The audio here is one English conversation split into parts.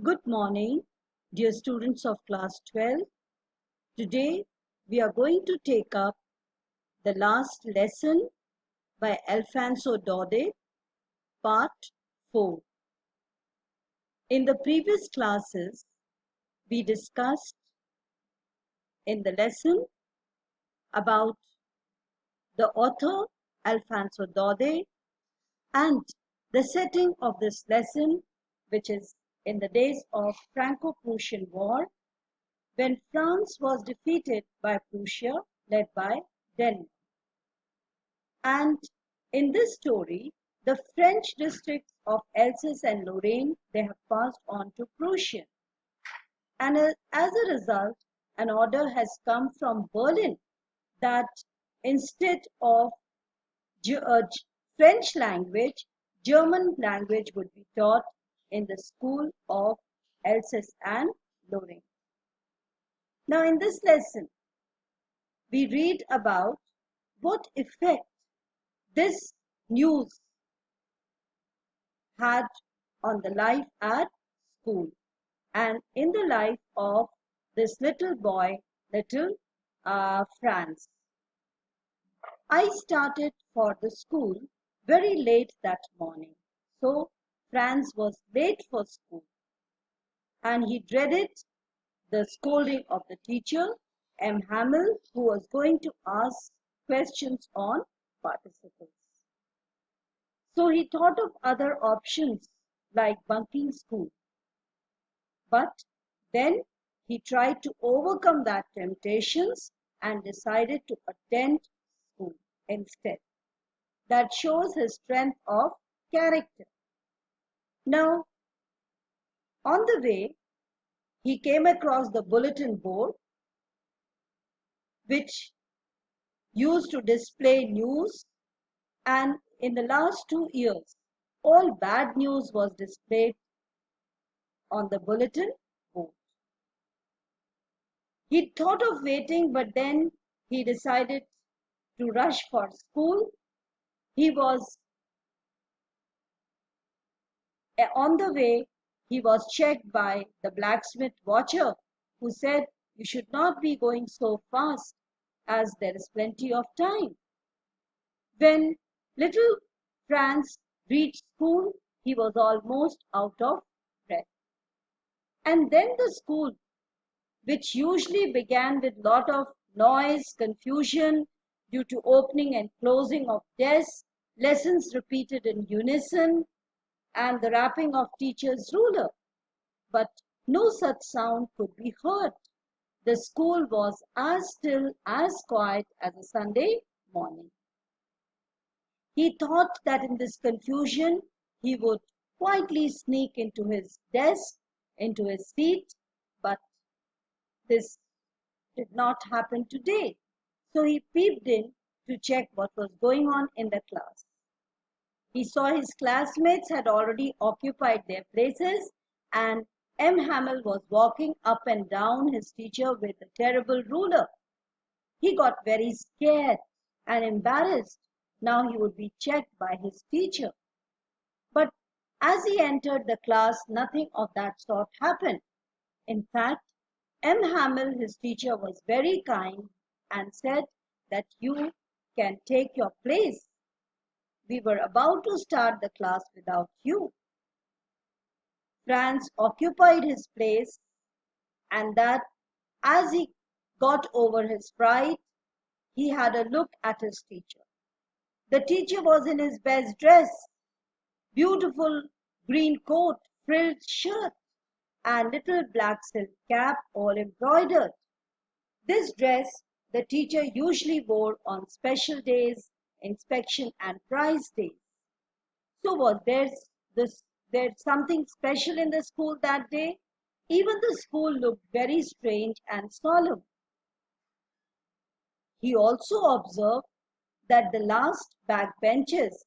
Good morning, dear students of class 12. Today we are going to take up the last lesson by Alfonso Dode, part 4. In the previous classes, we discussed in the lesson about the author Alfonso Dode and the setting of this lesson, which is in the days of Franco-Prussian War, when France was defeated by Prussia, led by Denmark. And in this story, the French districts of Alsace and Lorraine, they have passed on to Prussia. And as a result, an order has come from Berlin that instead of French language, German language would be taught in the school of Alsace and Lorraine. Now, in this lesson, we read about what effect this news had on the life at school and in the life of this little boy, little Franz. I started for the school very late that morning. So Franz was late for school and he dreaded the scolding of the teacher, M. Hamel, who was going to ask questions on participles. So he thought of other options like bunking school. But then he tried to overcome that temptations and decided to attend school instead. That shows his strength of character. Now, on the way, he came across the bulletin board, which used to display news, and in the last 2 years, all bad news was displayed on the bulletin board. He thought of waiting, but then he decided to rush for school. He was on the way, he was checked by the blacksmith watcher who said, "You should not be going so fast as there is plenty of time." When little Franz reached school, he was almost out of breath. And then the school, which usually began with lot of noise, confusion due to opening and closing of desks, lessons repeated in unison, and the rapping of teacher's ruler. But no such sound could be heard. The school was as still, as quiet as a Sunday morning. He thought that in this confusion, he would quietly sneak into his desk, into his seat, but this did not happen today. So he peeped in to check what was going on in the class. He saw his classmates had already occupied their places and M. Hamel was walking up and down his teacher with a terrible ruler. He got very scared and embarrassed. Now he would be checked by his teacher. But as he entered the class, nothing of that sort happened. In fact, M. Hamel, his teacher, was very kind and said that you can take your place. We were about to start the class without you. Franz occupied his place, and that as he got over his fright, he had a look at his teacher. The teacher was in his best dress, beautiful green coat, frilled shirt, and little black silk cap all embroidered. This dress the teacher usually wore on special days, inspection and prize days. So was there something special in the school that day? Even the school looked very strange and solemn. He also observed that the last back benches,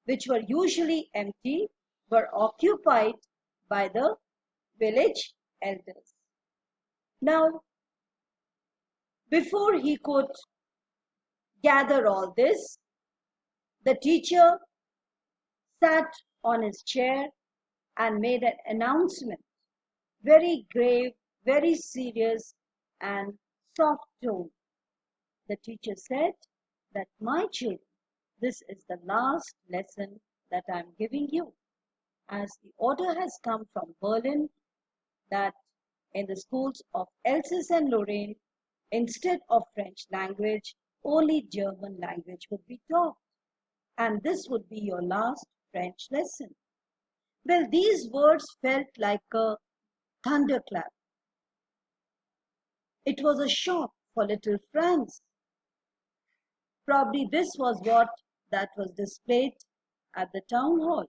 which were usually empty, were occupied by the village elders. Now, before he could gather all this, the teacher sat on his chair and made an announcement. very grave, very serious, and soft tone. The teacher said that, my children, this is the last lesson that I am giving you, as the order has come from Berlin that in the schools of Alsace and Lorraine, instead of French language, only German language would be taught. And this would be your last French lesson. Well, these words felt like a thunderclap. It was a shock for little Franz. Probably this was what that was displayed at the town hall.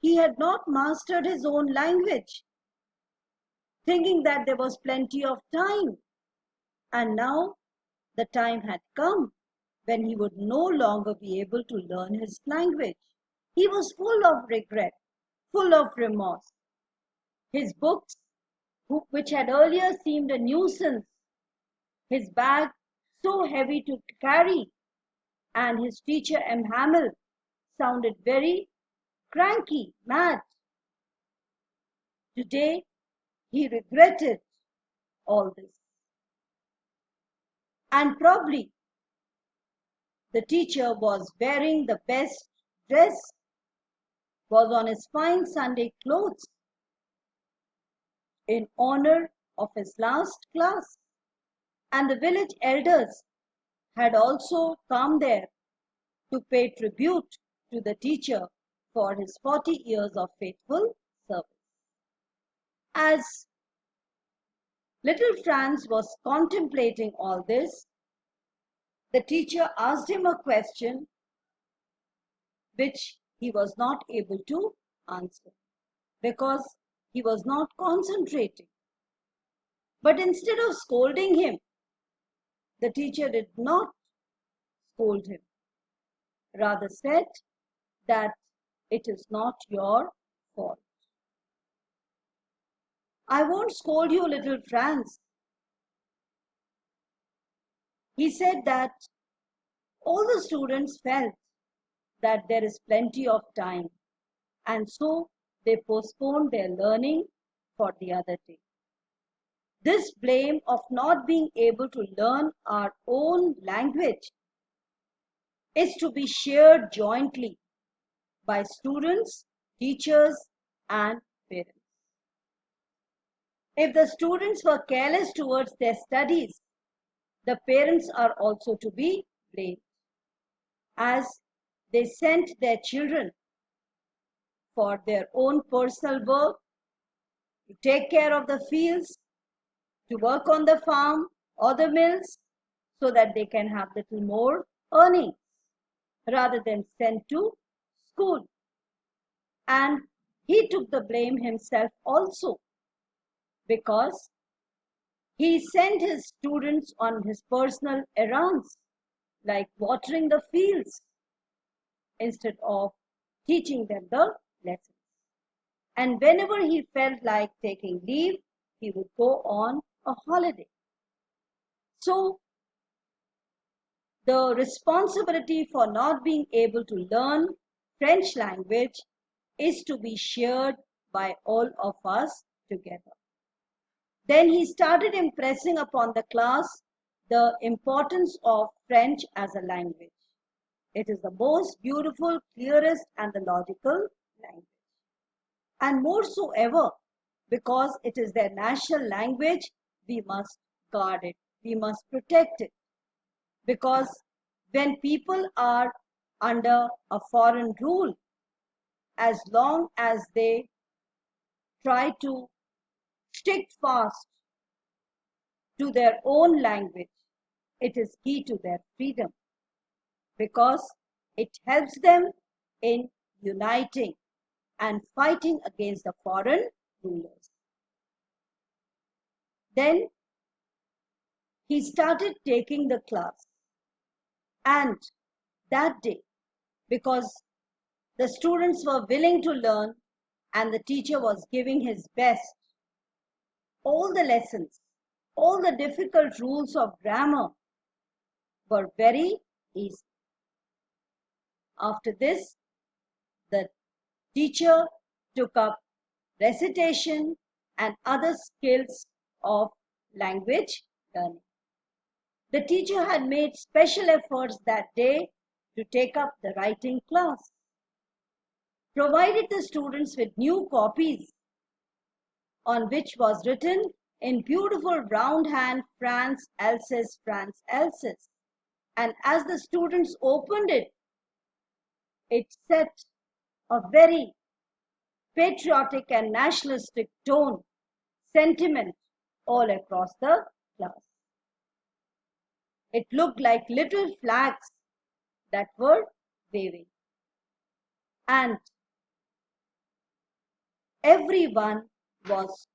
He had not mastered his own language, thinking that there was plenty of time. And now the time had come when he would no longer be able to learn his language. He was full of regret, full of remorse. His books, which had earlier seemed a nuisance, his bag so heavy to carry, and his teacher M. Hamill sounded very cranky, mad. Today he regretted all this. And probably the teacher was wearing the best dress, was on his fine Sunday clothes in honor of his last class. And the village elders had also come there to pay tribute to the teacher for his 40 years of faithful service. As little Franz was contemplating all this, the teacher asked him a question which he was not able to answer because he was not concentrating. But instead of scolding him, the teacher did not scold him, rather said that it is not your fault. I won't scold you, little Franz. He said that all the students felt that there is plenty of time, and so they postponed their learning for the other day. This blame of not being able to learn our own language is to be shared jointly by students, teachers, and parents. If the students were careless towards their studies, the parents are also to be blamed, as they sent their children for their own personal work, to take care of the fields, to work on the farm or the mills, so that they can have little more earnings, rather than sent to school. And he took the blame himself also, because he sent his students on his personal errands, like watering the fields, instead of teaching them the lessons. And whenever he felt like taking leave, he would go on a holiday. So the responsibility for not being able to learn French language is to be shared by all of us together. Then he started impressing upon the class the importance of French as a language. It is the most beautiful, clearest, and the logical language. And more so ever, because it is their national language, we must guard it, we must protect it. Because when people are under a foreign rule, as long as they try to stick fast to their own language, it is key to their freedom, because it helps them in uniting and fighting against the foreign rulers. Then he started taking the class, and that day, because the students were willing to learn and the teacher was giving his best, all the lessons, all the difficult rules of grammar were very easy. After this, the teacher took up recitation, and other skills of language learning. The teacher had made special efforts that day to take up the writing class, provided the students with new copies on which was written in beautiful round hand France Alsace, France Alsace. And as the students opened it, it set a very patriotic and nationalistic tone, sentiment all across the class. It looked like little flags that were waving. And everyone was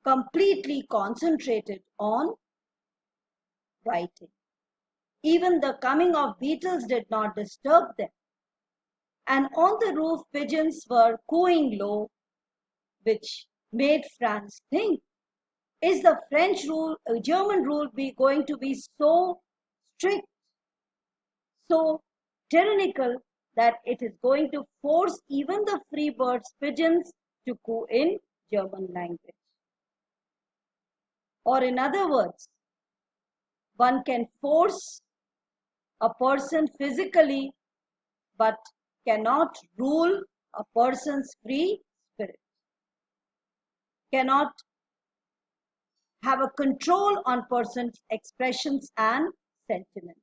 completely concentrated on writing. Even the coming of beetles did not disturb them. And on the roof, pigeons were cooing low, which made Franz think, is the German rule going to be so strict, so tyrannical, that it is going to force even the free birds, pigeons, to coo in German language? Or in other words, one can force a person physically, but cannot rule a person's free spirit, cannot have a control on person's expressions and sentiments.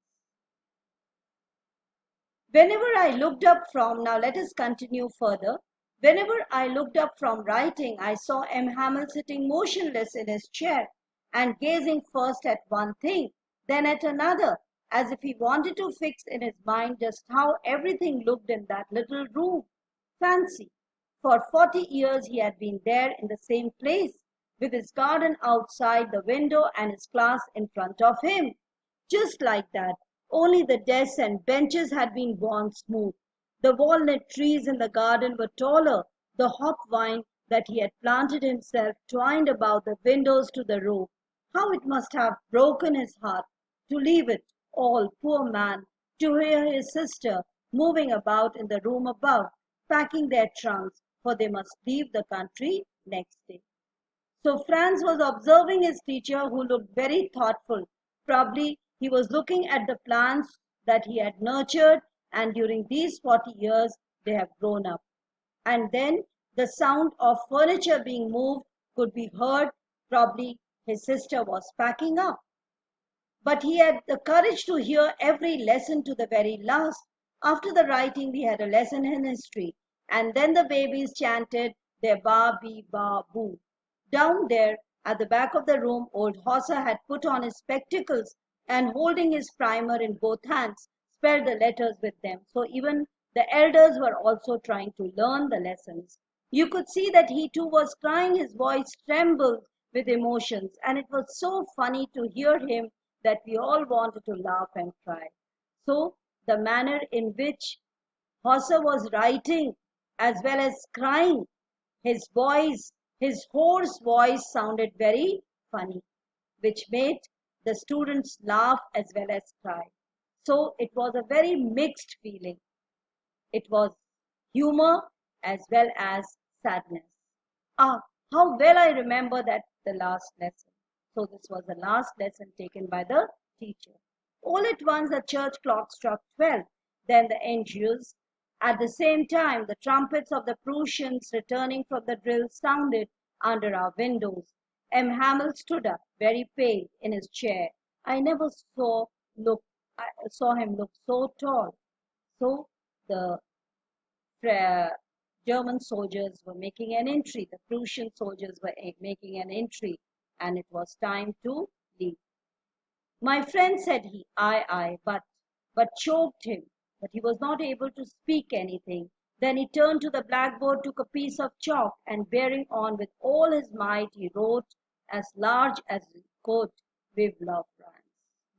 Whenever I looked up from, now let us continue further. Whenever I looked up from writing, I saw M. Hamel sitting motionless in his chair and gazing first at one thing, then at another, as if he wanted to fix in his mind just how everything looked in that little room. Fancy! For 40 years he had been there in the same place, with his garden outside the window and his class in front of him. Just like that, only the desks and benches had been worn smooth. The walnut trees in the garden were taller. The hop vine that he had planted himself twined about the windows to the roof. How it must have broken his heart to leave it all, poor man, to hear his sister moving about in the room above, packing their trunks, for they must leave the country next day. So Franz was observing his teacher, who looked very thoughtful. Probably he was looking at the plants that he had nurtured, and during these 40 years they have grown up. And then the sound of furniture being moved could be heard. Probably his sister was packing up. But he had the courage to hear every lesson to the very last. After the writing, we had a lesson in history, and then the babies chanted their ba, bee, ba, boo. Down there at the back of the room, old Hauser had put on his spectacles and, holding his primer in both hands, spelled the letters with them. So even the elders were also trying to learn the lessons. You could see that he too was crying. His voice trembled with emotions, and it was so funny to hear him that we all wanted to laugh and cry. So the manner in which Hauser was writing as well as crying, his voice, his hoarse voice sounded very funny, which made the students laugh as well as cry. So it was a very mixed feeling. It was humor as well as sadness. Ah, how well I remember that the last lesson. So this was the last lesson taken by the teacher. All at once the church clock struck 12. Then the angels. At the same time, the trumpets of the Prussians returning from the drill sounded under our windows. M. Hamel stood up, very pale, in his chair. I never saw him look so tall. So the German soldiers were making an entry. The Prussian soldiers were making an entry, and it was time to leave. My friend, said he, aye, but choked him. But he was not able to speak anything. Then he turned to the blackboard, took a piece of chalk, and bearing on with all his might, he wrote as large as he could, Vive la France.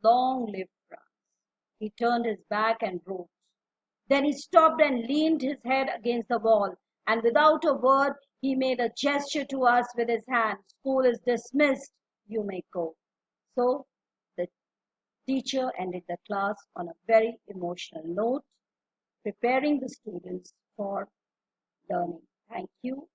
Long live France. He turned his back and wrote. Then he stopped and leaned his head against the wall, and without a word he made a gesture to us with his hand. School is dismissed. You may go. So the teacher ended the class on a very emotional note, preparing the students for learning. Thank you.